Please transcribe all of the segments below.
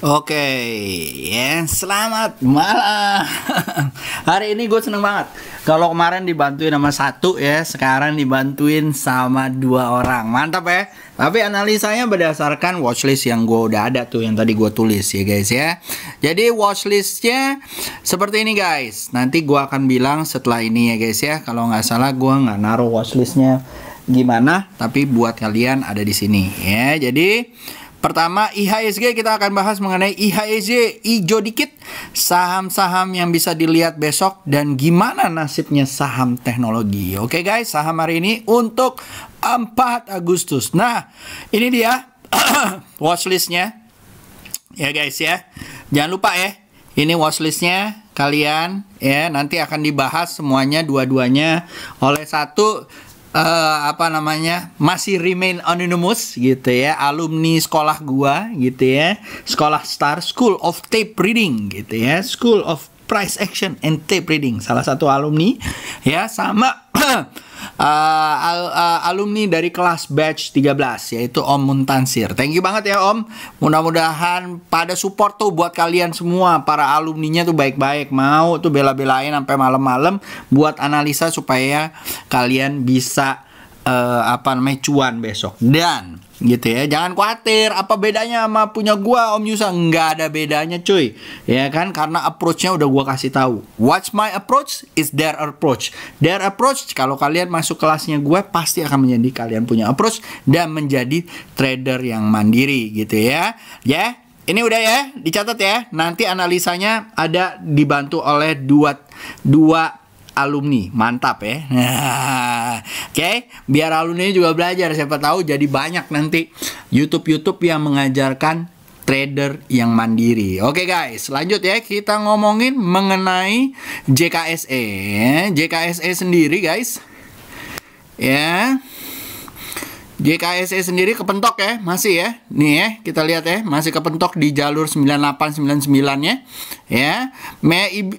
Oke, ya selamat malam. Hari ini gue seneng banget. Kalau kemarin dibantuin sama satu ya, sekarang dibantuin sama 2 orang. Mantap ya. Tapi analisanya berdasarkan watchlist yang gue udah ada tuh, yang tadi gue tulis ya guys ya. Jadi watchlistnya seperti ini guys. Nanti gue akan bilang setelah ini ya guys ya. Kalau nggak salah gue nggak naruh watchlistnya gimana, tapi buat kalian ada di sini ya. Jadi pertama, IHSG, kita akan bahas mengenai IHSG, hijau dikit, saham-saham yang bisa dilihat besok, dan gimana nasibnya saham teknologi. Oke guys, saham hari ini untuk 4 Agustus. Nah, ini dia watchlistnya. Ya guys ya, jangan lupa ya, ini watchlistnya kalian ya, nanti akan dibahas semuanya, dua-duanya oleh satu masih remain anonymous gitu ya, alumni sekolah gua gitu ya, sekolah Star School of Tape Reading gitu ya, School of Price Action and Tape Reading, salah satu alumni ya, sama alumni dari kelas batch 13 yaitu Om Muntansir. Thank you banget ya Om. Mudah-mudahan pada support tuh buat kalian semua, para alumninya tuh baik-baik, mau tuh bela-belain sampai malam-malam buat analisa supaya kalian bisa cuan besok. Dan gitu ya, jangan khawatir apa bedanya sama punya gua Om Yusa, nggak ada bedanya cuy ya kan, karena approach-nya udah gua kasih tahu. What's my approach is their approach. Their approach, kalau kalian masuk kelasnya gua, pasti akan menjadi kalian punya approach dan menjadi trader yang mandiri gitu ya. Ya, ini udah ya, dicatat ya. Nanti analisanya ada dibantu oleh dua alumni, mantap ya. Oke, biar alumni juga belajar, siapa tahu jadi banyak nanti YouTube yang mengajarkan trader yang mandiri. Oke guys, lanjut ya, kita ngomongin mengenai JKSE. JKSE sendiri guys ya, JKSE sendiri kepentok ya, masih ya. Nih ya, kita lihat ya, masih kepentok di jalur 9899 ya.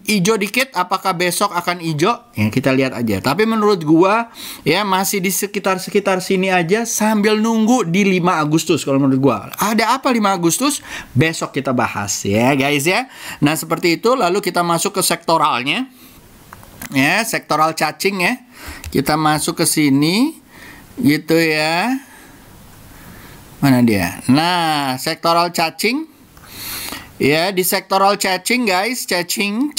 Hijau dikit, apakah besok akan hijau? Ya, kita lihat aja. Tapi menurut gua ya masih di sekitar sini aja sambil nunggu di 5 Agustus kalau menurut gua. Ada apa 5 Agustus? Besok kita bahas ya guys ya. Nah, seperti itu, lalu kita masuk ke sektoralnya. Ya, sektoral cacing ya. Kita masuk ke sini gitu ya, mana dia? Nah, sektoral cacing ya, di sektoral cacing guys, cacing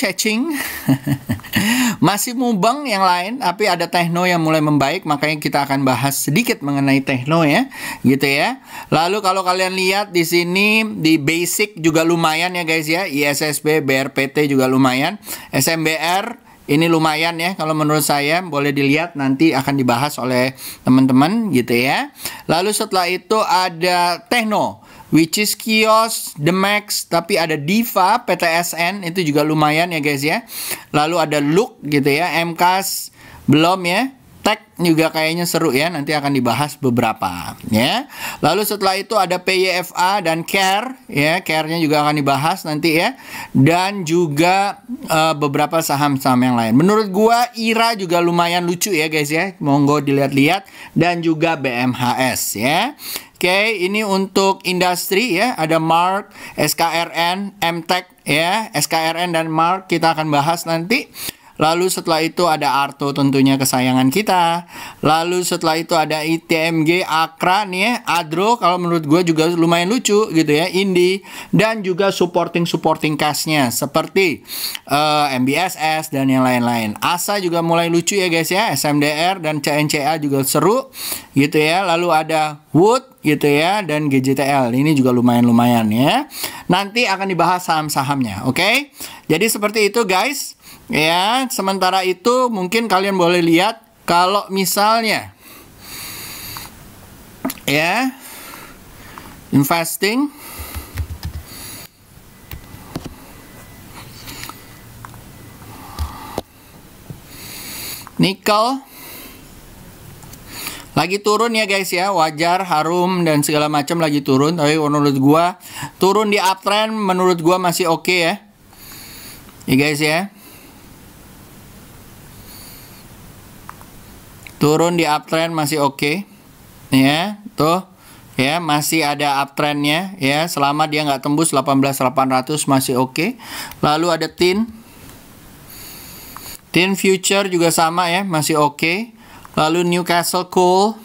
masih mubeng yang lain, tapi ada tekno yang mulai membaik, makanya kita akan bahas sedikit mengenai tekno ya, gitu ya. Lalu kalau kalian lihat di sini di basic juga lumayan ya guys ya, ISSB, BRPT juga lumayan, SMBR ini lumayan ya, kalau menurut saya boleh dilihat, nanti akan dibahas oleh teman-teman gitu ya. Lalu setelah itu ada Tekno, which is Kios, The Max, tapi ada Diva, PTSN, itu juga lumayan ya guys ya. Lalu ada Look gitu ya, MKS belum ya. Tech juga kayaknya seru ya, nanti akan dibahas beberapa ya. Lalu setelah itu ada PYFA dan Care ya, Care-nya juga akan dibahas nanti ya. Dan juga beberapa saham-saham yang lain. Menurut gua IRA juga lumayan lucu ya guys ya, monggo dilihat-lihat, dan juga BMHS ya. Oke, ini untuk industri ya, ada Mark, SKRN, MTech ya, SKRN dan Mark kita akan bahas nanti. Lalu setelah itu ada Arto, tentunya kesayangan kita. Lalu setelah itu ada ITMG, Akra nih ya, Adro kalau menurut gue juga lumayan lucu gitu ya, Indi, dan juga supporting cashnya seperti MBSS dan yang lain-lain. ASA juga mulai lucu ya guys ya, SMDR dan CNCA juga seru gitu ya. Lalu ada Wood gitu ya, dan GJTL ini juga lumayan ya. Nanti akan dibahas saham-sahamnya, oke? Jadi seperti itu guys. Ya, sementara itu mungkin kalian boleh lihat kalau misalnya ya, investing nikel lagi turun ya guys ya, wajar, Harum dan segala macam lagi turun, tapi menurut gua turun di uptrend, menurut gua masih oke ya. Ya guys ya, turun di uptrend masih oke ya, tuh Ya, masih ada uptrendnya ya, selama dia nggak tembus 18.800 masih oke. Lalu ada tin future juga sama ya, masih oke. Lalu Newcastle coal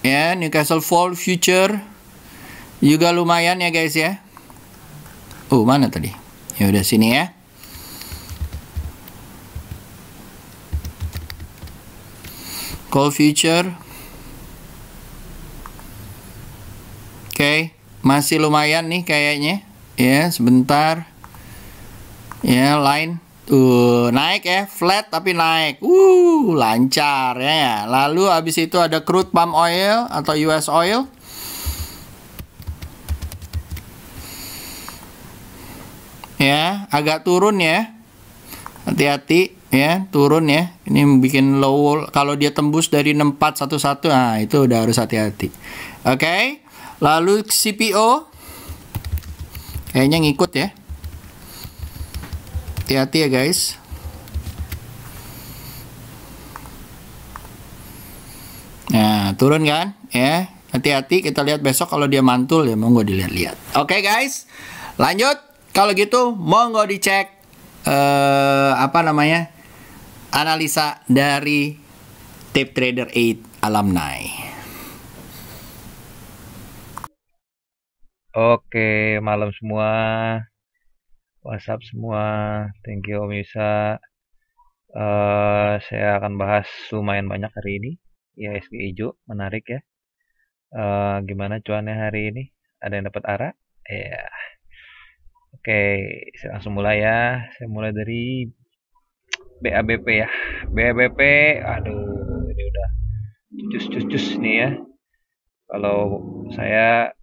ya, Newcastle Fall future juga lumayan ya guys ya. Mana tadi? Ya udah sini ya. Call future. Oke, masih lumayan nih kayaknya. Ya, sebentar. Ya, line tuh naik ya, flat tapi naik. Lancar ya. Lalu habis itu ada crude palm oil atau US oil. Ya, agak turun ya. Hati-hati ya, turun ya. Ini bikin low, kalau dia tembus dari 6411, nah itu udah harus hati-hati. Oke. Lalu CPO kayaknya ngikut ya. Hati-hati ya guys. Nah, turun kan? Ya, hati-hati, kita lihat besok kalau dia mantul ya monggo dilihat-lihat. Oke guys. Lanjut. Kalau gitu monggo dicek analisa dari Tape Trader 8 alumni. Oke, malam semua. WhatsApp semua. Thank you Om Yusa. Saya akan bahas lumayan banyak hari ini. IHSG hijau, menarik ya. Gimana cuannya hari ini? Ada yang dapat arah? Ya. Oke, saya langsung mulai ya. Saya mulai dari BABP ya. BABP, aduh, ini udah cus nih ya. Kalau saya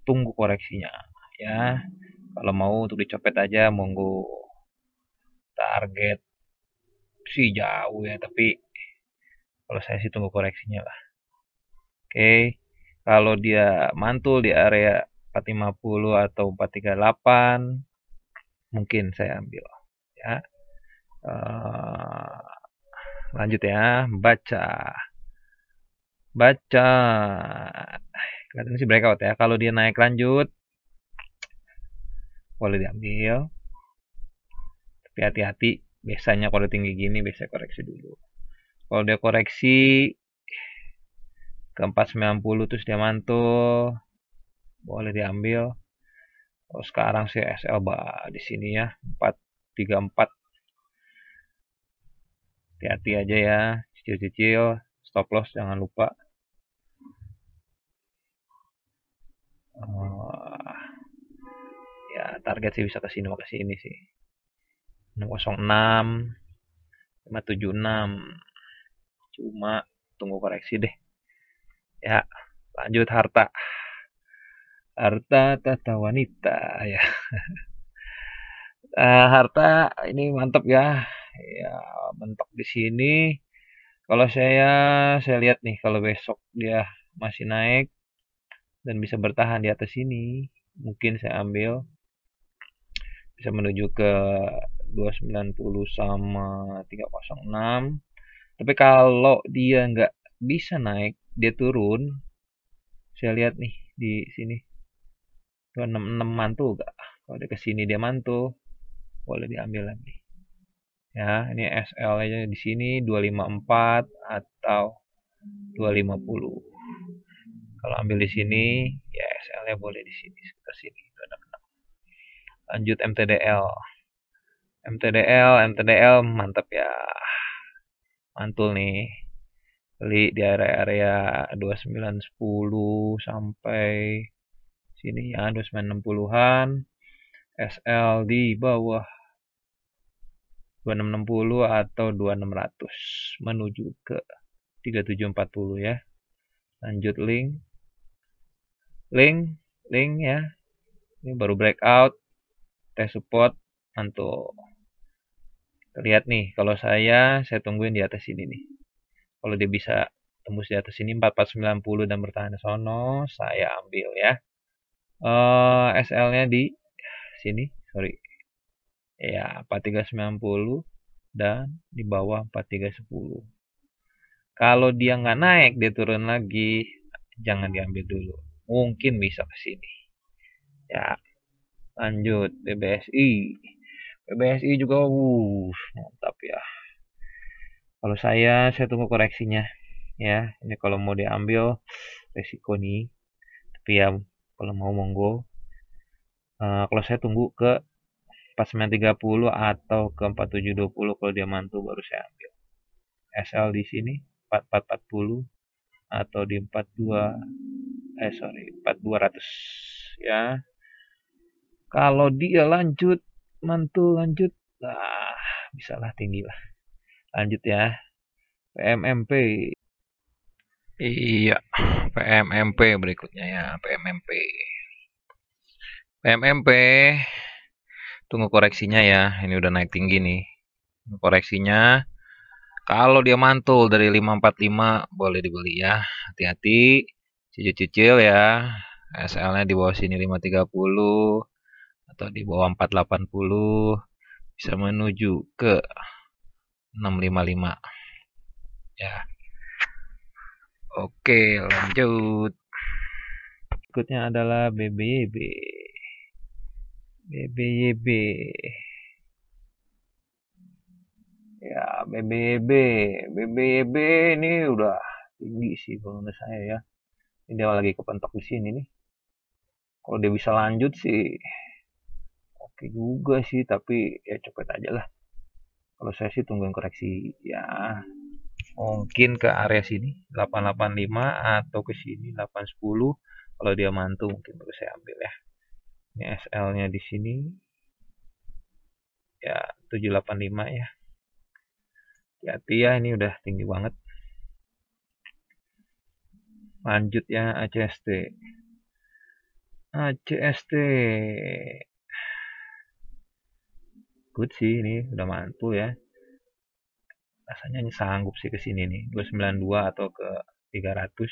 tunggu koreksinya ya. Kalau mau untuk dicopet aja, monggo. Target sih jauh ya, tapi kalau saya sih tunggu koreksinya lah. Oke, kalau dia mantul di area 450 atau 438, mungkin saya ambil ya. Lanjut ya, baca kelihatannya sih breakout ya. Kalau dia naik lanjut boleh diambil, tapi hati-hati, biasanya kalau tinggi gini biasanya koreksi dulu. Kalau dia koreksi ke 490 terus dia mantul, boleh diambil. Kalau sekarang sih SL di sini ya 434. Hati-hati aja ya, cicil-cicil, stop loss jangan lupa. Ya target sih bisa ke sini ke sini sih. 606, 576. Cuma tunggu koreksi deh. Ya, lanjut harta. Harta tata wanita ya. Harta ini mantap ya. Ya, mentok di sini. Kalau saya lihat nih kalau besok dia masih naik dan bisa bertahan di atas ini, mungkin saya ambil, bisa menuju ke 290 sama 306. Tapi kalau dia nggak bisa naik, dia turun, saya lihat nih di sini 266 mantul nggak? Kalau dia kesini dia mantul, boleh diambil lagi. Ya, ini SL aja di sini 254 atau 250. Kalau ambil di sini, ya SL-nya boleh di sini, sekitar sini. Lanjut MTDL. MTDL mantap ya. Mantul nih. Beli di area-area 2910 sampai sini ya, 2960-an. SL di bawah 2660 atau 2600 menuju ke 3740 ya. Lanjut link ya. Ini baru breakout, test support, mantul. Lihat nih, kalau saya tungguin di atas ini nih. Kalau dia bisa tembus di atas ini 4490 dan bertahan di sono, saya ambil ya. SL-nya di sini, sorry. Ya, 4390 dan di bawah 4310. Kalau dia nggak naik, dia turun lagi, jangan diambil dulu. Mungkin bisa ke sini. Ya, lanjut BBSI. BBSI juga mantap ya. Kalau saya tunggu koreksinya ya. Ini kalau mau diambil resiko nih. Tapi ya kalau mau monggo. Kalau saya tunggu ke 4930 atau ke 4720, kalau dia mantu baru saya ambil. SL di sini 4440 atau di 4200 ya. Kalau dia lanjut mantu lanjut, bisa lah tinggi lah. Lanjut ya. PMMP. Iya, PMMP berikutnya ya, PMMP. PMMP, tunggu koreksinya ya. Ini udah naik tinggi nih. Koreksinya, kalau dia mantul dari 545 boleh dibeli ya. Hati-hati, cicil-cicil ya. SL-nya di bawah sini 530 atau di bawah 480 bisa menuju ke 655 ya. Oke, lanjut. Berikutnya adalah BBYB. BBYB. Ya, BBYB ini udah tinggi sih kalau menurut saya ya. Ini dia lagi kepentok di sini nih. Kalau dia bisa lanjut sih oke juga sih, tapi ya cepet aja lah. Kalau saya sih tungguin koreksi ya. Mungkin ke area sini 885 atau ke sini 810. Kalau dia mantu mungkin baru saya ambil ya. Ini SL-nya di sini ya 785 ya. Hati-hati ya, ini udah tinggi banget. Lanjut ya ACST. ACST. Good sih, ini udah mantu ya. Rasanya ini sanggup sih ke sini nih. 292 atau ke 300.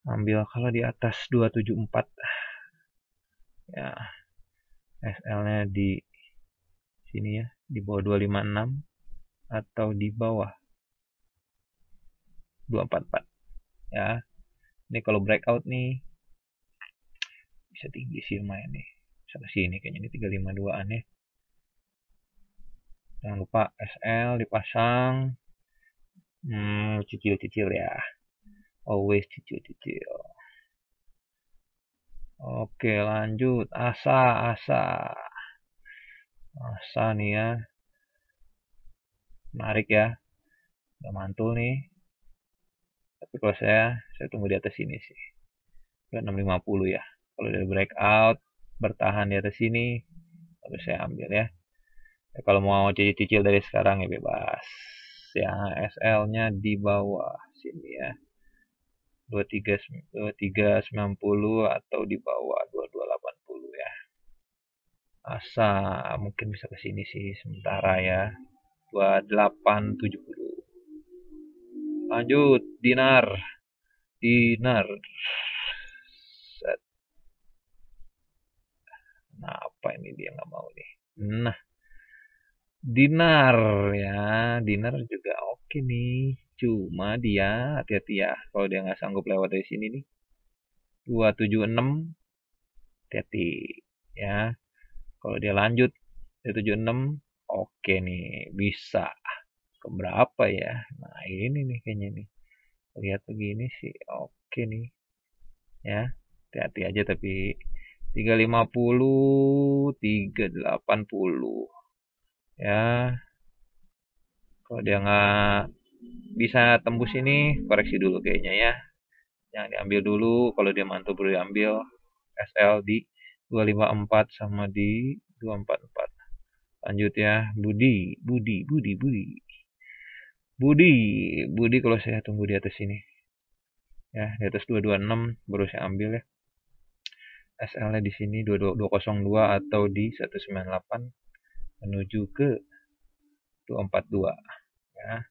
Ambil kalau di atas 274. Ya. SL-nya di sini ya, di bawah 256 atau di bawah 244 ya. Ini kalau breakout nih bisa tinggi sih lumayan nih, bisa ke sini kayaknya ini 352an ya. Jangan lupa SL dipasang, cicil-cicil ya, always cicil-cicil. Oke, lanjut asa nih ya, menarik ya, udah mantul nih. Tapi kalau saya tunggu di atas sini sih, 650 ya. Kalau dari breakout bertahan di atas sini baru saya ambil ya. Kalau mau cicil-cicil dari sekarang ya bebas ya. SL-nya di bawah sini ya, 2390 atau di bawah 2280 ya. Asa mungkin bisa ke sini sih sementara ya, 2870. Lanjut dinar. Set. Nah, apa ini dia nggak mau nih. Nah, dinar ya, dinar juga oke nih. Cuma dia hati-hati ya, kalau dia nggak sanggup lewat dari sini nih, 276, hati-hati ya. Kalau dia lanjut 276, oke nih, bisa ke berapa ya? Nah ini nih kayaknya nih, lihat begini sih oke nih ya. Hati-hati aja tapi 350, 380 ya. Kalau dia nggak bisa tembus ini, koreksi dulu kayaknya ya. Jangan diambil dulu. Kalau dia mantul baru diambil. SL di 254 sama di 244. Lanjut ya, Budi kalau saya tunggu di atas sini. Ya, di atas 226 baru saya ambil ya. SL-nya di sini 2202 atau di 198 menuju ke 242 ya.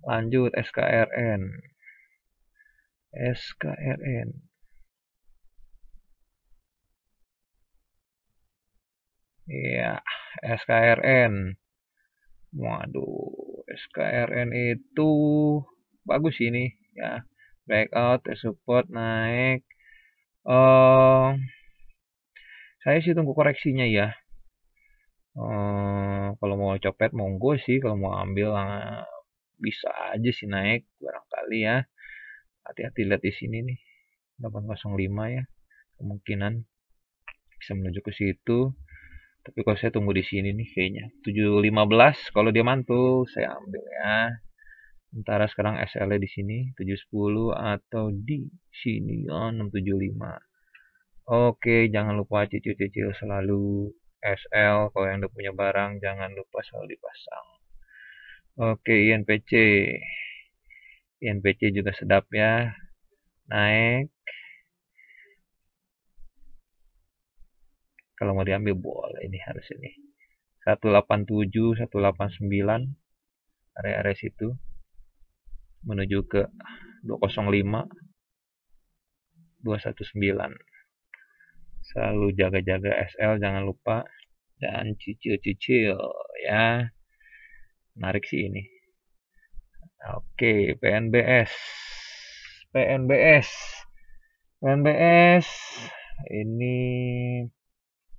Lanjut SKRN. Iya, SKRN Waduh, SKRN itu bagus ini ya. Breakout, support naik. eh saya sih tunggu koreksinya ya. Kalau mau copet monggo sih, kalau mau ambil bisa aja sih naik barangkali ya. Hati-hati lihat di sini nih, 805 ya, kemungkinan bisa menuju ke situ. Tapi kalau saya tunggu di sini nih kayaknya 715, kalau dia mantul saya ambil ya. Sementara sekarang SL-nya di sini 710 atau di sini ya 675. Oke, jangan lupa cicil-cicil selalu SL. Kalau yang udah punya barang jangan lupa selalu dipasang. Oke, INPC. INPC juga sedap ya. Naik. Kalau mau diambil boleh, ini harus ini. 187, 189 area-area situ menuju ke 205, 219. Selalu jaga-jaga SL, jangan lupa, dan cicil-cicil ya. Menarik sih ini. Oke, PNBS. PNBS. PNBS ini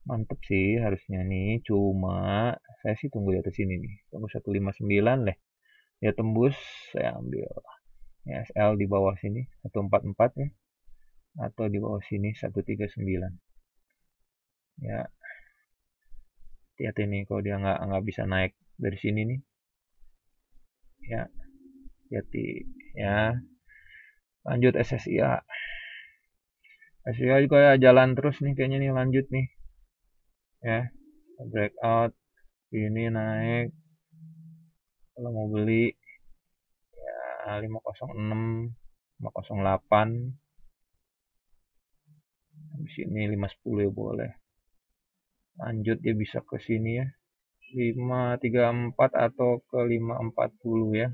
mantep sih harusnya nih. Cuma saya sih tunggu di atas ini nih. Tunggu 159 deh. Dia tembus, saya ambil. Ya, SL di bawah sini 144 ya. Atau di bawah sini 139. Ya, hati-hati nih kalau dia nggak bisa naik dari sini nih. Ya, hati-hati ya. Lanjut SSIA. SSIA juga ya jalan terus nih kayaknya nih, lanjut nih. Ya, breakout ini naik. Kalau mau beli ya 506, 508. Habis ini 510 ya boleh. Lanjut dia bisa ke sini ya. 534 atau ke 540 ya.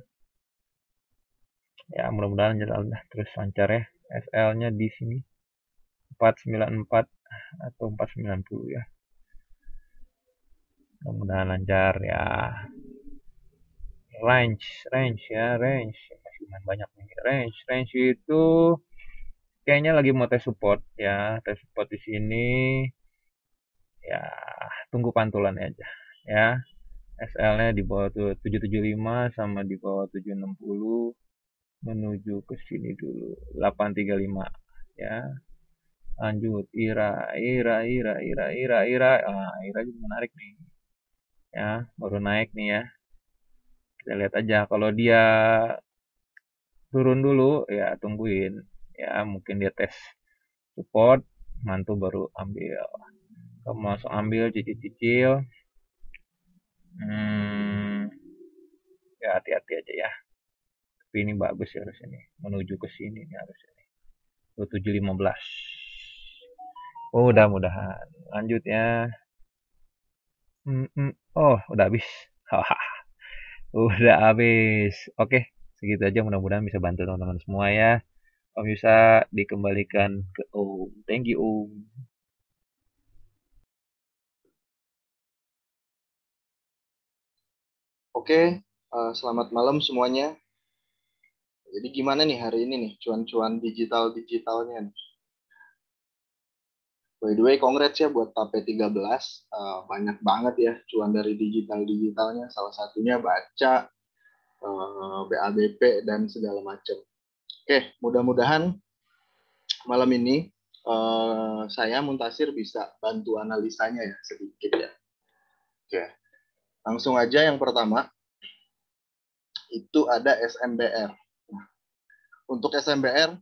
Ya, mudah-mudahan jalan terus lancar ya. SL-nya di sini 494 atau 490 ya. Mudah-mudahan lancar ya. Range ya, range masih lumayan banyak nih. Range itu kayaknya lagi mau tes support ya, tes support di sini. Ya, tunggu pantulan aja ya. SL-nya di bawah 775 sama di bawah 760 menuju ke sini dulu 835 ya. Lanjut IRA. IRA juga menarik nih ya, baru naik nih ya. Kita lihat aja, kalau dia turun dulu ya tungguin ya, mungkin dia tes support mantu baru ambil. Kamu langsung ambil cicil-cicil. Ya hati-hati aja ya. Tapi ini bagus ya harus ini, menuju ke sini nih harus ini 2715. Mudah-mudahan lanjut ya. Oh, udah habis. Udah habis. Oke, segitu aja, mudah-mudahan bisa bantu teman-teman semua ya. Om Yusa dikembalikan ke Om. Thank you Om. Oke, selamat malam semuanya. Jadi gimana nih hari ini nih cuan-cuan digitalnya nih? By the way, congrats ya buat TP13. Banyak banget ya cuan dari digitalnya. Salah satunya baca, BABP, dan segala macam. Oke, mudah-mudahan malam ini saya Muntasir bisa bantu analisanya ya sedikit ya. Oke, langsung aja yang pertama itu ada SMBR. Nah, untuk SMBR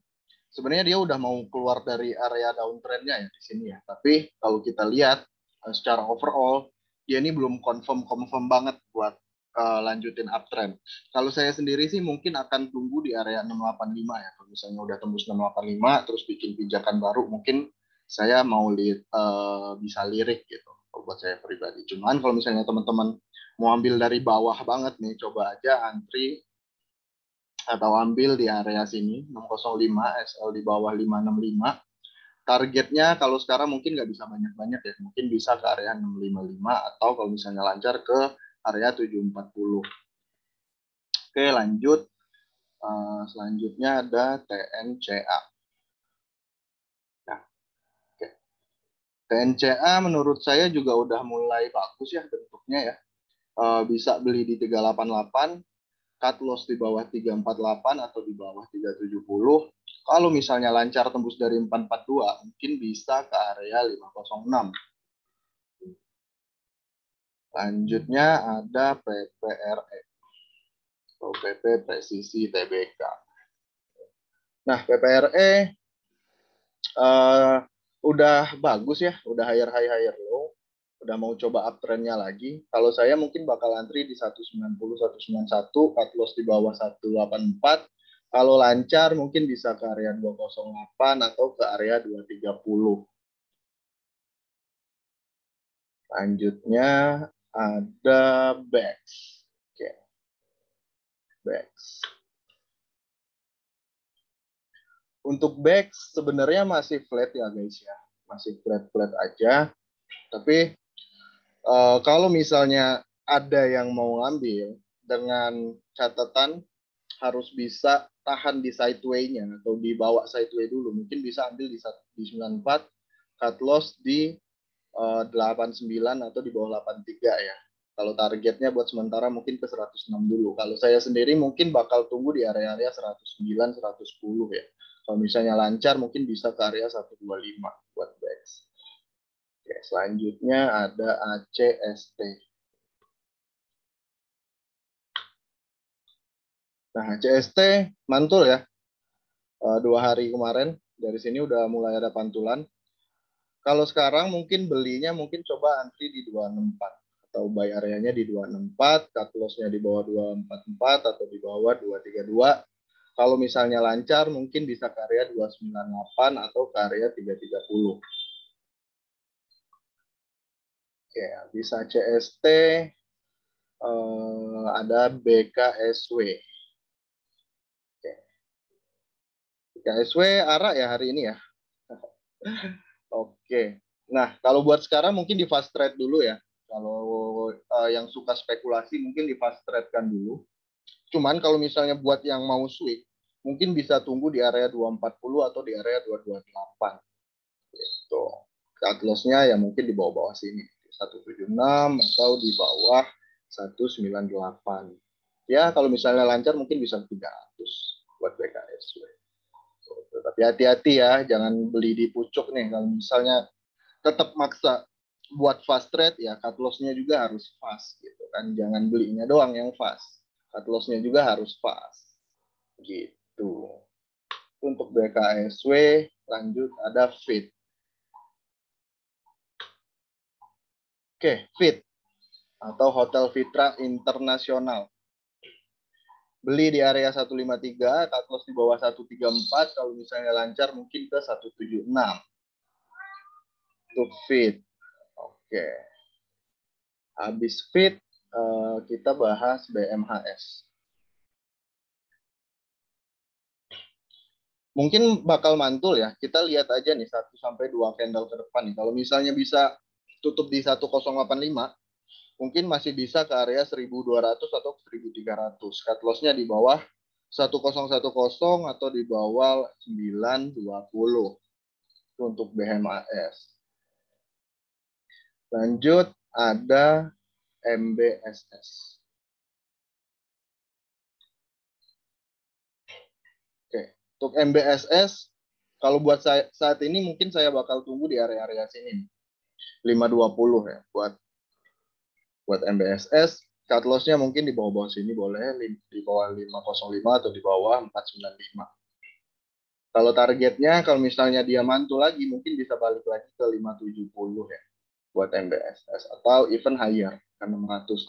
sebenarnya dia udah mau keluar dari area downtrendnya ya di sini ya. Tapi kalau kita lihat secara overall dia ini belum confirm banget buat lanjutin uptrend. Kalau saya sendiri sih mungkin akan tunggu di area 685 ya. Kalau misalnya udah tembus 685 terus bikin pijakan baru, mungkin saya mau bisa lirik gitu buat saya pribadi. Cuman kalau misalnya teman-teman mau ambil dari bawah banget nih, coba aja antri atau ambil di area sini 605, SL di bawah 565. Targetnya kalau sekarang mungkin nggak bisa banyak-banyak ya, mungkin bisa ke area 655 atau kalau misalnya lancar ke area 740. Oke, lanjut. Selanjutnya ada TNCA. Nah, oke. TNCA menurut saya juga udah mulai bagus ya bentuknya ya. Bisa beli di 388, cut loss di bawah 348 atau di bawah 370. Kalau misalnya lancar tembus dari 442, mungkin bisa ke area 506. Selanjutnya ada PPRE atau PP Presisi TBK. Nah, PPRE udah bagus ya, udah higher high higher low, udah mau coba uptrendnya lagi. Kalau saya mungkin bakal antri di 190 191, cut loss di bawah 184. Kalau lancar mungkin bisa ke area 208 atau ke area 230. Selanjutnya ada BEX. Oke. BEX. Untuk BEX sebenarnya masih flat ya guys ya. Masih flat-flat aja. Tapi kalau misalnya ada yang mau ngambil, dengan catatan harus bisa tahan di sideway-nya atau dibawa sideway dulu. Mungkin bisa ambil di 94, cut loss di 89 atau di bawah 83 ya. Kalau targetnya buat sementara mungkin ke 106 dulu. Kalau saya sendiri mungkin bakal tunggu di area-area 109, 110 ya. Kalau misalnya lancar mungkin bisa ke area 125 buat BEX. Oke, selanjutnya ada ACST. Nah, ACST mantul ya. 2 hari kemarin dari sini udah mulai ada pantulan. Kalau sekarang mungkin belinya mungkin coba antri di 264 atau buy areanya di 264, cut loss-nya di bawah 244 atau di bawah 232. Kalau misalnya lancar mungkin bisa ke area 298 atau ke area 330. Oke, bisa CST, ada BKSW. Oke. BKSW arah ya hari ini ya. Oke. Nah, kalau buat sekarang mungkin di fast trade dulu ya. Kalau yang suka spekulasi mungkin di fast trade kan dulu. Cuman kalau misalnya buat yang mau swing, mungkin bisa tunggu di area 240 atau di area 228. Gitu. Cut loss-nya ya mungkin di bawah-bawah sini. 176 atau di bawah 198. Ya, kalau misalnya lancar mungkin bisa 300 buat BKSW. Tapi hati-hati ya, jangan beli di pucuk nih. Kalau misalnya tetap maksa buat fast trade ya cut loss-nya juga harus fast gitu kan. Jangan belinya doang yang fast. Cut loss-nya juga harus fast. Gitu. Untuk BKSW lanjut ada FIT. Oke, FIT atau Hotel Fitra Internasional. Beli di area 153, cut loss di bawah 134, kalau misalnya lancar mungkin ke 176. Untuk FIT. Oke. Habis FIT, kita bahas BMHS. Mungkin bakal mantul ya. Kita lihat aja nih 1 sampai 2 candle ke depan nih. Kalau misalnya bisa tutup di 1085, mungkin masih bisa ke area 1200 atau 1300. Cut loss-nya di bawah 1010 atau di bawah 920 untuk BMHS. Lanjut ada MBSS. Oke, untuk MBSS kalau buat saya saat ini mungkin saya bakal tunggu di area-area sini. 520 ya buat MBSS. Cut loss-nya mungkin di bawah-bawah sini boleh, di bawah 505 atau di bawah 495. Kalau targetnya, kalau misalnya dia mantul lagi, mungkin bisa balik lagi ke 570 ya buat MBSS. Atau even higher, ke 600.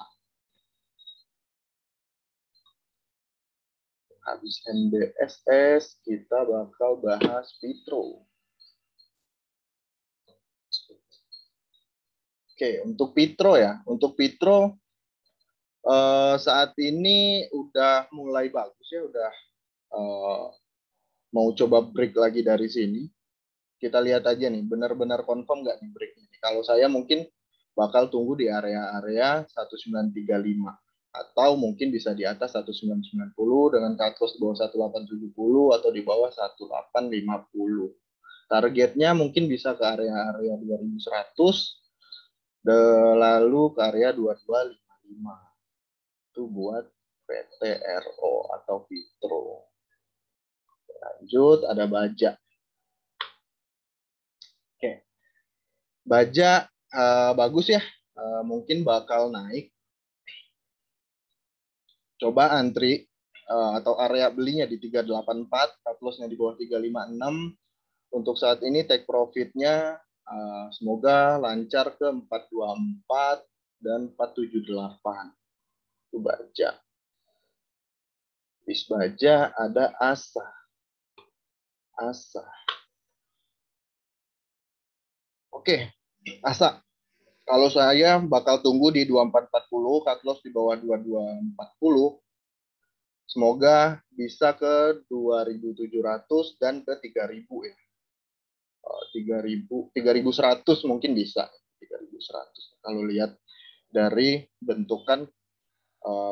Habis MBSS, kita bakal bahas Pitro. Oke, untuk Pitro ya. Untuk Pitro, saat ini udah mulai bagus ya, udah mau coba break lagi dari sini. Kita lihat aja nih, benar-benar confirm nggak nih break ini. Kalau saya mungkin bakal tunggu di area-area 1935 atau mungkin bisa di atas 1990 dengan cut loss di bawah 1870 atau di bawah 1850. Targetnya mungkin bisa ke area-area 2100 lalu ke area 2255. Itu buat PTRO atau Vitro. Lanjut, ada Baja. Oke. Baja bagus ya. Mungkin bakal naik. Coba antri atau area belinya di 384, cut loss-nya di bawah 356. Untuk saat ini take profit-nya semoga lancar ke 424 dan 478. Itu Baja. Di Baja ada Asa. Oke, Asa. Kalau saya bakal tunggu di 2440, cut loss di bawah 2240. Semoga bisa ke 2.700 dan ke 3.000 ya. 3.100 mungkin bisa. 3.100 kalau lihat dari bentukan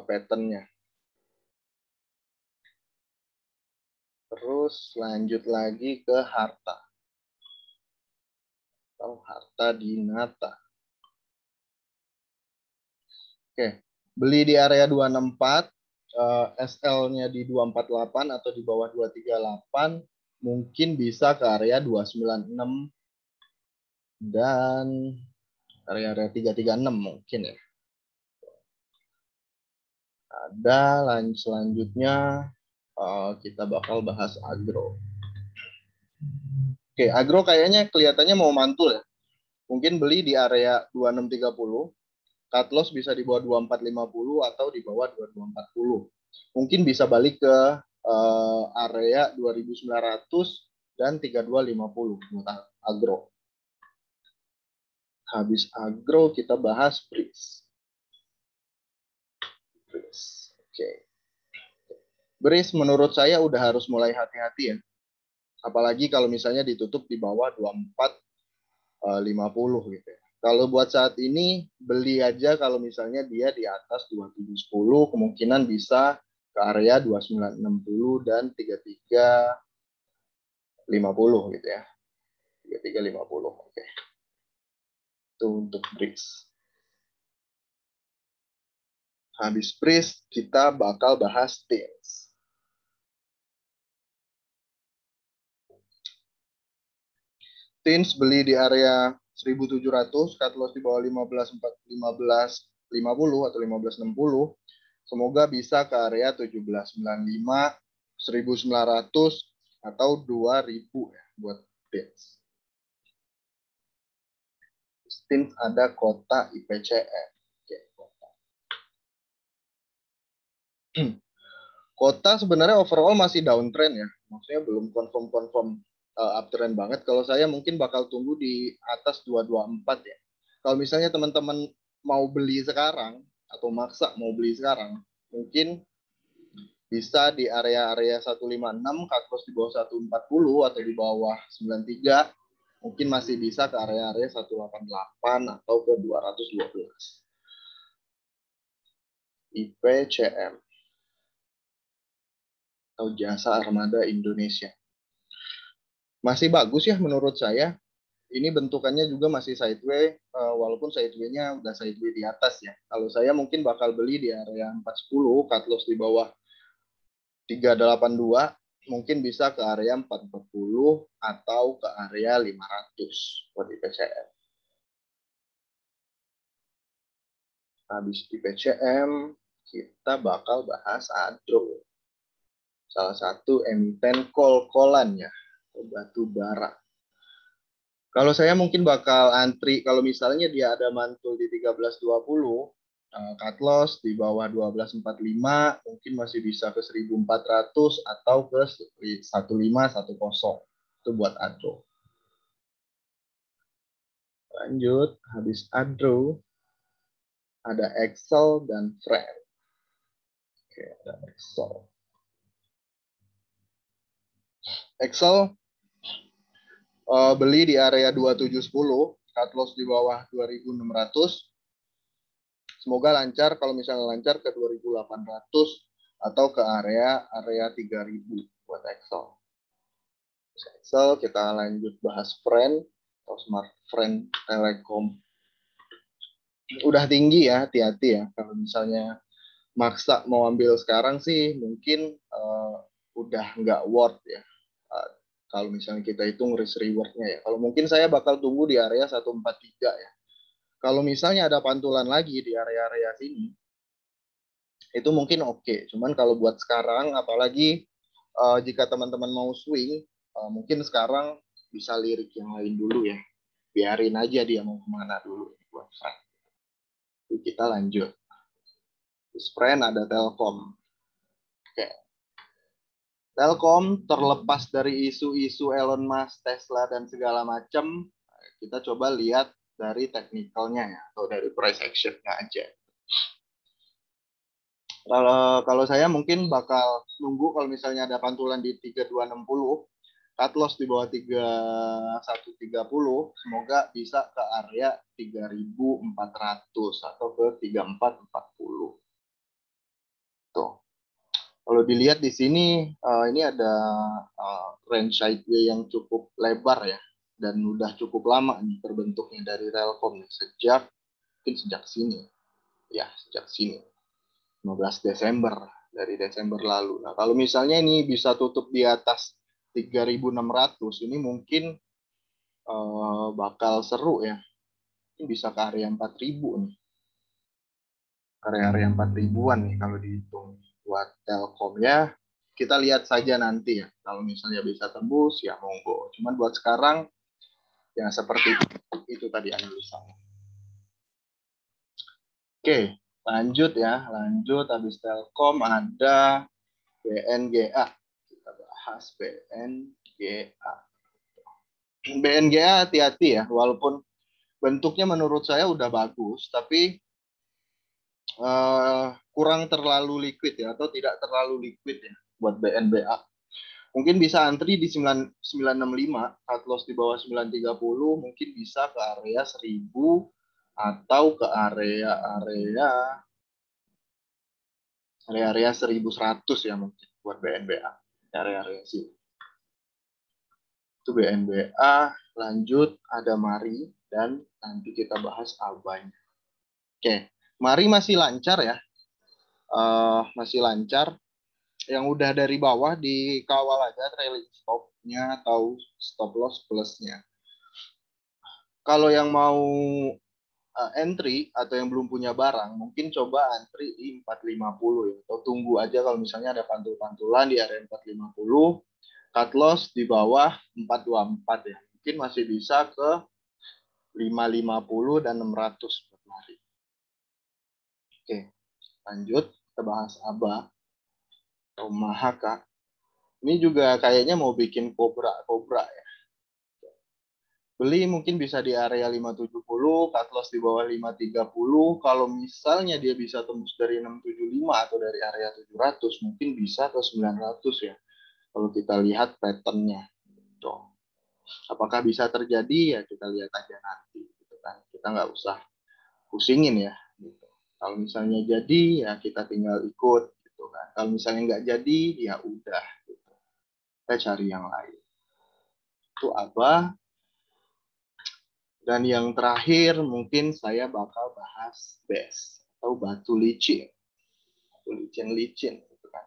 pattern-nya. Terus lanjut lagi ke harta. Atau harta Dinata. Oke, beli di area 264, SL-nya di 248 atau di bawah 238, mungkin bisa ke area 296 dan area 336 mungkin ya. Ada selanjutnya kita bakal bahas agro. Oke, agro kayaknya kelihatannya mau mantul ya. Mungkin beli di area 2630, cut loss bisa di bawah 2450 atau di bawah 2240. Mungkin bisa balik ke area 2900 dan 3250 buat agro. Habis agro kita bahas BRIS. Oke. BRIS menurut saya udah harus mulai hati-hati ya. Apalagi kalau misalnya ditutup di bawah 2450 gitu ya. Kalau buat saat ini beli aja kalau misalnya dia di atas 2710, kemungkinan bisa ke area 2960 dan 3350 gitu ya. 3350. Oke. Itu untuk BRIS. Habis BRIS kita bakal bahas TINS. TINS beli di area 1700, cut loss di bawah 1550 atau 1560. Semoga bisa ke area 1795, 1900 atau 2000 ya buat TINS. TINS ada kota IPCN. Kota sebenarnya overall masih downtrend ya. Maksudnya belum confirm uptrend banget. Kalau saya mungkin bakal tunggu di atas 224 ya. Kalau misalnya teman-teman mau beli sekarang atau maksa mau beli sekarang, mungkin bisa di area-area 156, cut loss di bawah 140 atau di bawah 93. Mungkin masih bisa ke area-area 188 atau ke 212. IPCM atau Jasa Armada Indonesia. Masih bagus ya menurut saya. Ini bentukannya juga masih sideways, walaupun sideway-nya udah sideways di atas ya. Kalau saya mungkin bakal beli di area 410, cut loss di bawah 382, mungkin bisa ke area 440 atau ke area 500 buat IPCM. Habis IPCM, kita bakal bahas ADRO. Salah satu emiten kol-kolan ya, batu bara. Kalau saya mungkin bakal antri kalau misalnya dia ada mantul di 1320, cut loss di bawah 1245, mungkin masih bisa ke 1400 atau ke 1510. Itu buat ADRO. Lanjut, habis ADRO ada Excel dan Friend. Oke, ada Excel. Excel beli di area 2710, cut loss di bawah 2.600. Semoga lancar, kalau misalnya lancar ke 2.800 atau ke area 3.000 buat Excel. Excel kita lanjut bahas friend atau smart friend Telekom. Udah tinggi ya, hati-hati ya. Kalau misalnya maksa mau ambil sekarang sih mungkin udah nggak worth ya. Kalau misalnya kita hitung risk rewardnya ya. Kalau mungkin saya bakal tunggu di area 143 ya. Kalau misalnya ada pantulan lagi di area-area sini, itu mungkin oke. Cuman kalau buat sekarang, apalagi jika teman-teman mau swing, mungkin sekarang bisa lirik yang lain dulu ya. Biarin aja dia mau kemana dulu buat friend. Kita lanjut. Terus friend ada Telkom. Oke. Telkom terlepas dari isu-isu Elon Musk, Tesla dan segala macam, kita coba lihat dari teknikalnya ya, atau dari price action-nya aja. Kalau saya mungkin bakal nunggu kalau misalnya ada pantulan di 3260, cut loss di bawah 3130, semoga bisa ke area 3400 atau ke 3440. Tuh. Kalau dilihat di sini, ini ada range sideway yang cukup lebar ya, dan udah cukup lama nih terbentuknya dari Telkom sejak sini ya, sejak sini 15 Desember, dari Desember lalu. Nah, kalau misalnya ini bisa tutup di atas 3.600, ini mungkin bakal seru ya. Ini bisa ke area 4.000 nih. Area 4.000-an nih kalau dihitung buat Telkom ya. Kita lihat saja nanti ya. Kalau misalnya bisa tembus ya monggo. Cuman buat sekarang ya seperti itu tadi analisanya. Oke, lanjut ya. Lanjut, habis Telkom ada BNGA. Kita bahas BNGA. BNGA hati-hati ya. Walaupun bentuknya menurut saya udah bagus, tapi kurang terlalu liquid ya, atau tidak terlalu liquid ya buat BNBA. Mungkin bisa antri di 965, cut loss di bawah 930, mungkin bisa ke area 1000 atau ke area 1100 ya mungkin buat BNBA. Area sih. Itu BNBA. Lanjut ada Mari dan nanti kita bahas ABAnya. Oke, Mari masih lancar ya. Masih lancar. Yang udah dari bawah dikawal aja trailing stop-nya atau stop loss plus-nya. Kalau yang mau entry atau yang belum punya barang, mungkin coba entry di 450 ya. Atau tunggu aja kalau misalnya ada pantul-pantulan di area 450, cut loss di bawah 424 ya. Mungkin masih bisa ke 550 dan 600 buat Mari. Oke, lanjut kita bahas ABA. Mahaka. Ini juga kayaknya mau bikin kobra ya. Beli mungkin bisa di area 570, cut loss di bawah 530. Kalau misalnya dia bisa tembus dari 675 atau dari area 700, mungkin bisa ke 900 ya. Kalau kita lihat pattern-nya. Gitu. Apakah bisa terjadi ya kita lihat aja nanti. Gitu kan. Kita nggak usah pusingin ya. Gitu. Kalau misalnya jadi ya kita tinggal ikut. Kan. Kalau misalnya nggak jadi, ya udah. Gitu. Kita cari yang lain. Itu apa? Dan yang terakhir, mungkin saya bakal bahas BES atau batu licin. Batu licin. Gitu kan.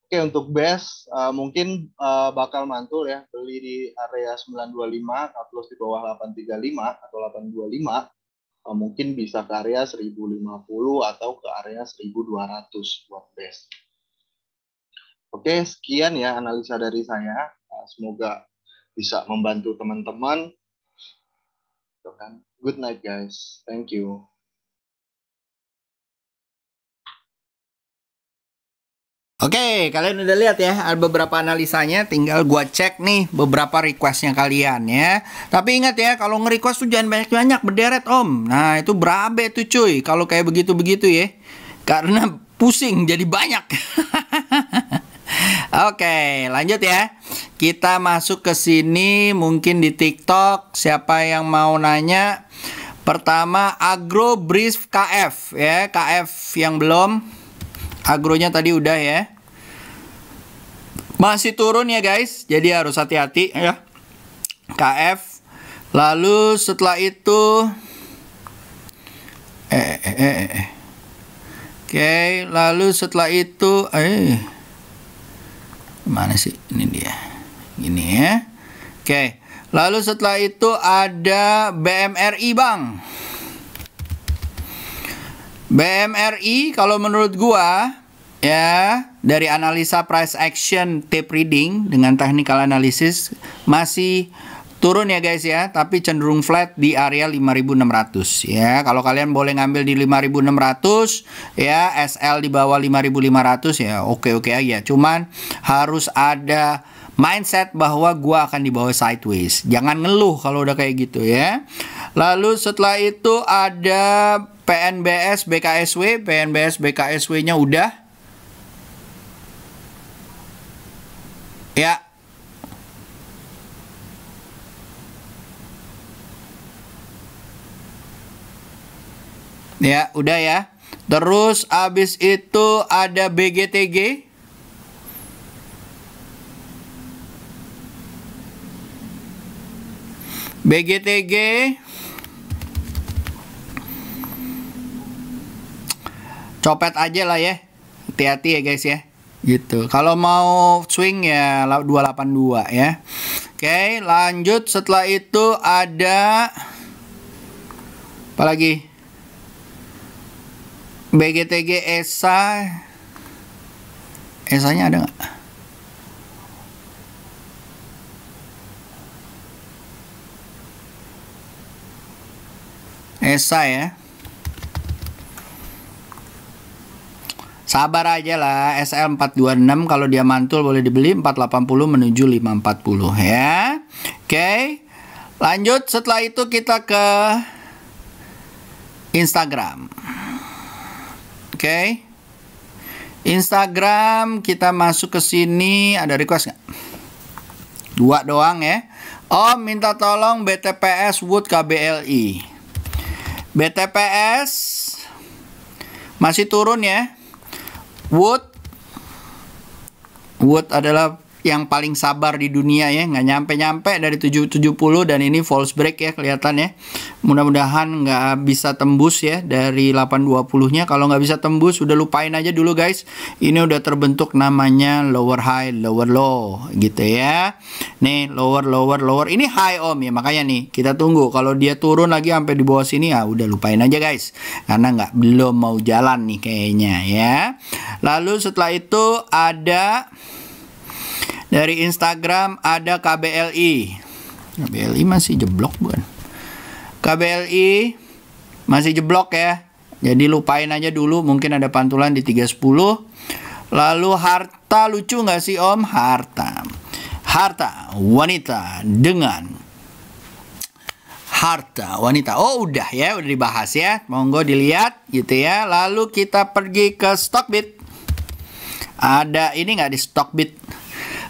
Oke, untuk BES, mungkin bakal mantul ya. Beli di area 925, cut loss di bawah 835 atau 825. Mungkin bisa ke area 1050 atau ke area 1200 buat BES. Oke, sekian ya analisa dari saya. Semoga bisa membantu teman-teman. Good night guys. Thank you. Oke, kalian udah lihat ya, ada beberapa analisanya, tinggal gua cek nih beberapa requestnya kalian ya. Tapi ingat ya, kalau nge-request tuh jangan banyak-banyak, berderet om. Nah, itu berabe tuh cuy, kalau kayak begitu-begitu ya. Karena pusing, jadi banyak. Oke, lanjut ya. Kita masuk ke sini mungkin di TikTok. Siapa yang mau nanya? Pertama Agro Brief KF ya, KF yang belum. Agronya tadi udah ya. Masih turun ya guys, jadi harus hati-hati ya. KF. Lalu setelah itu Oke, lalu setelah itu mana sih? Ini dia. Gini ya. Oke. Lalu setelah itu ada BMRI, Bang. BMRI kalau menurut gua ya, dari analisa price action tape reading dengan technical analysis masih turun ya guys ya, tapi cenderung flat di area 5.600 ya. Kalau kalian boleh ngambil di 5.600 ya, SL di bawah 5.500 ya, oke-oke aja. Cuman harus ada mindset bahwa gua akan di bawah sideways. Jangan ngeluh kalau udah kayak gitu ya. Lalu setelah itu ada PNBS BKSW. PNBS BKSW-nya udah ya. Ya, udah ya. Terus abis itu ada BGTG. BGTG copet aja lah ya. Hati-hati ya guys ya. Gitu. Kalau mau swing ya 282 ya. Oke, lanjut. Setelah itu ada apa lagi? BGTG ESA. ESA-nya ada nggak? ESA ya. Sabar aja lah. SL 426 kalau dia mantul boleh dibeli 480 menuju 540 ya. Oke. Lanjut, setelah itu kita ke Instagram. Oke. Instagram kita masuk ke sini, ada request nggak? 2 doang ya. Oh, minta tolong BTPS Wood KBLI. BTPS masih turun ya. Wood adalah yang paling sabar di dunia ya, nggak nyampe-nyampe dari 770 dan ini false break ya kelihatan ya. Mudah-mudahan nggak bisa tembus ya dari 820-nya. Kalau nggak bisa tembus udah lupain aja dulu guys. Ini udah terbentuk namanya lower high, lower low gitu ya. Nih lower. Ini high om ya, makanya nih kita tunggu. Kalau dia turun lagi sampai di bawah sini ya udah lupain aja guys. Karena belum mau jalan nih kayaknya ya. Lalu setelah itu ada dari Instagram ada KBLI. KBLI masih jeblok bukan? KBLI masih jeblok ya. Jadi lupain aja dulu, mungkin ada pantulan di 310. Lalu harta lucu nggak sih om? Harta wanita dengan harta wanita. Oh udah ya, udah dibahas ya. Monggo dilihat gitu ya. Lalu kita pergi ke Stockbit. Ada ini nggak di Stockbit?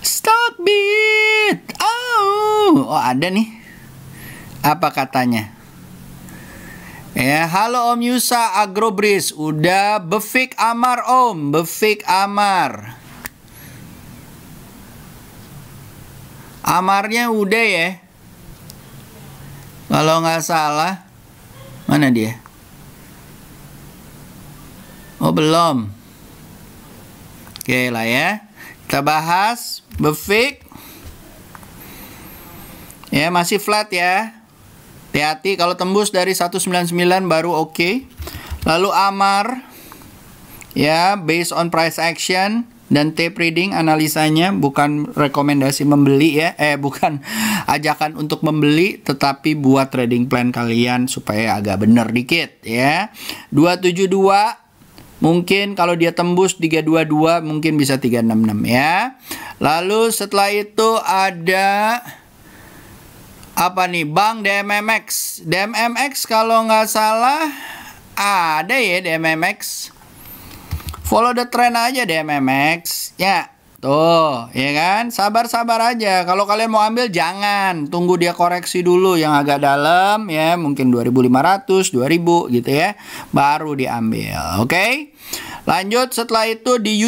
Stockbit. Oh ada nih. Apa katanya? Ya, halo Om Yusa Agrobris. Udah Befik Amar Om, Befik Amar. Amarnya udah ya. Kalau nggak salah. Mana dia? Oh belum. Oke lah ya. Kita bahas Befik. Ya masih flat ya. Hati-hati kalau tembus dari 199 baru oke. Lalu Amar. Ya based on price action dan tape reading analisanya, bukan rekomendasi membeli ya. Bukan ajakan untuk membeli, tetapi buat trading plan kalian supaya agak bener dikit ya. 272 mungkin kalau dia tembus 322 mungkin bisa 366 ya. Lalu setelah itu ada apa nih? Bank DMMX. DMMX kalau nggak salah ada ya DMMX. Follow the trend aja DMMX. Ya, Tuh, ya kan? Sabar-sabar aja. Kalau kalian mau ambil jangan, tunggu dia koreksi dulu yang agak dalam ya, mungkin 2.500, 2.000 gitu ya. Baru diambil. Oke? Lanjut setelah itu di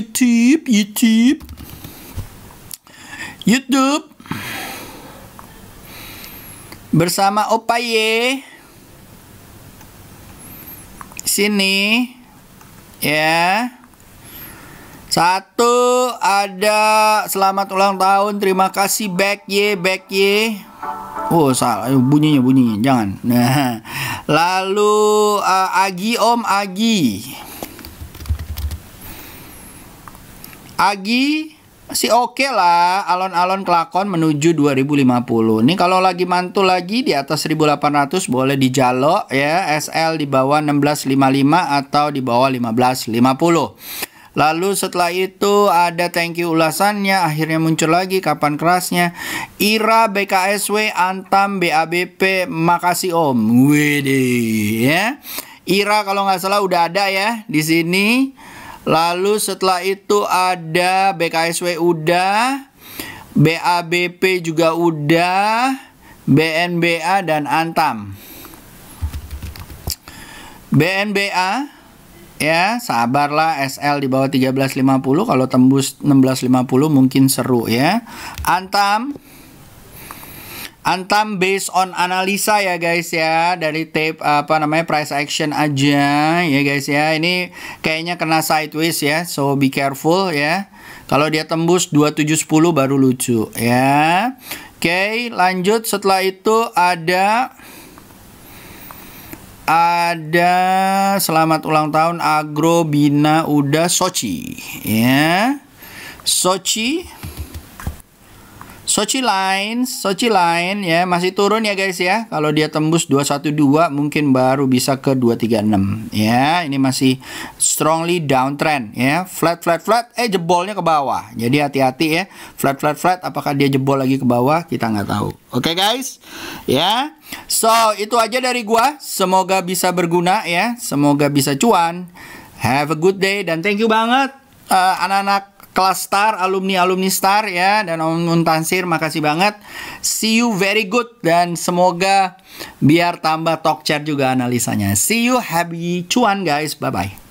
YouTube bersama Opaye. Sini ya. Satu ada selamat ulang tahun, terima kasih back ye. Oh salah, bunyinya jangan. Nah, lalu Agi Om Agi masih oke lah, alon-alon kelakon menuju 2050. Ini kalau lagi mantul lagi di atas 1800 boleh dijalo ya, SL di bawah 1655 atau di bawah 1550. Lalu setelah itu ada thank you ulasannya, akhirnya muncul lagi kapan kerasnya. Ira BKSW Antam BABP, makasih Om. Widih ya. Ira kalau nggak salah udah ada ya di sini. Lalu setelah itu ada BKSW udah, BABP juga udah, BNBA dan Antam. BNBA ya, sabarlah, SL di bawah 1350, kalau tembus 1650 mungkin seru ya. Antam based on analisa ya guys ya, dari tape price action aja ya guys ya. Ini kayaknya kena sideways ya, so be careful ya. Kalau dia tembus 2710 baru lucu ya. Oke, lanjut setelah itu ada selamat ulang tahun Agro Bina udah Sochi ya. Sochi line ya, masih turun ya guys ya. Kalau dia tembus 212 mungkin baru bisa ke 236 ya. Ini masih strongly downtrend ya. Flat jebolnya ke bawah. Jadi hati-hati ya. Flat apakah dia jebol lagi ke bawah, kita nggak tahu. Oke guys ya. So itu aja dari gua. Semoga bisa berguna ya. Semoga bisa cuan. Have a good day dan thank you banget anak-anak kelas Star, alumni Star ya, dan Om Muntansir, makasih banget. See you very good dan semoga biar tambah talk chat juga analisanya. See you, happy cuan guys, bye bye.